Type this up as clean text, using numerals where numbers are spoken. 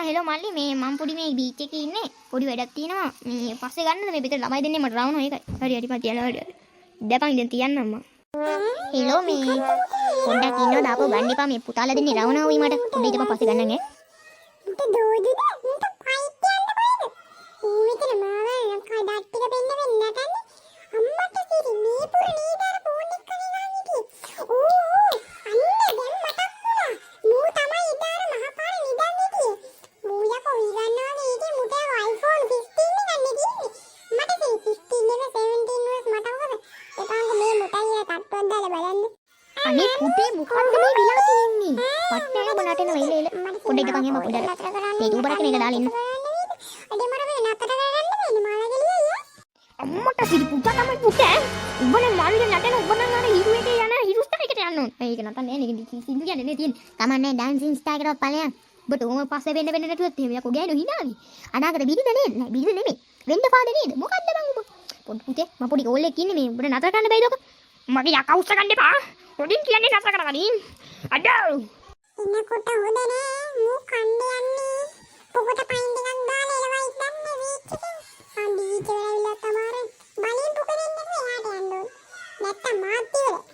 hello මල්ලි මේ මම පොඩි මේ බීච් එකේ ඉන්නේ පොඩි වැඩක් තියෙනවා මේ පස්සේ ගන්නද මේ පිටේ ළමයි දෙන්නේ මට රවුනවා ඒකයි හරි හරි මම තියනවා හරි දැපන් ඉතින් තියන්නම් මම හෙලෝ මේ පොඩ්ඩක් ඉන්නවද ආපහු ගන්න එපා මේ පුතාලා දෙන්නේ රවුනවා උයි මට පොඩ්ඩක් ඉතපන් පස්සේ ගන්නම් ඈ උට දෝදුද උට පයිත් යන්න බෑද ඌ විතර මාව කඩක් ටික දෙන්න වෙන්නේ නැතනේ අම්මට කිරි මේ පුර නීදාර ෆෝන් එක කනේ ඌ අන්න දැන් මතක් වුණා මූ තමයි ඉදාර මහපාර නිදන්නේ මූ යකෝ ඉගන්නවා නේද මුතේ iPhone 15 ගන්න දින්නේ මට 15 නෙවෙයි 17 වස් මට හොද එපාංග මේ මුතයි තට්ටුවක් දාලා බලන්න අනේ පුතේ මොකද්ද මේ විලා තියෙන්නේ පට්ටේ ඔබ නටන වෙලෙල පොඩ්ඩක් ඉතපන් එහෙම පොඩ්ඩක් මේ ඌබරක නේද දාලා ඉන්න අඩේ මර වෙන නතර කරන්න වෙන්නේ මාලා ගලිය අම්මට සිරි පුතා තමයි පුතේ උඹනේ මාළුගේ නටන උඹ නම් අර හිරු එකේ යන හිරු ස්ටාර් එකට යන්න ඕන ඒක නටන්නේ නේ සින්දු කියන්නේ නේ තියෙන්නේ තමන්නේ ඩාන්සින් ස්ටාර් එකකට ඵලයන් ඔබට ඕම පස්සේ වෙන්න නැතුවත් එහෙම යකෝ ගෑනු හිනාවි අනාගත බිරිඳ නේද නෑ බිරිඳ නෙමෙයි වෙන්න පාද නේද මොකද්ද බං ඔබ පොඩි පුතේ මම පොඩි කෝල් එකක් ඉන්නේ මේ උඹට නතර කරන්න බැයිද ඔක මගේ යකා උස්ස ගන්න එපා පොඩින් කියන්නේ නතර කරගනින් අඩෝ ඉන්නකොට හොඳ නෑ මූ කන්න යන්නේ පොකට පයින් ටිකක් දාලා එළවයි දැම්මේ වීච් එකේ අම්බී කියලා ඉල්ල තමාරෙන් බලෙන් පොක දෙන්නකෝ එහාට යන්න ඕන නැත්තම් මාත් ඉවරයි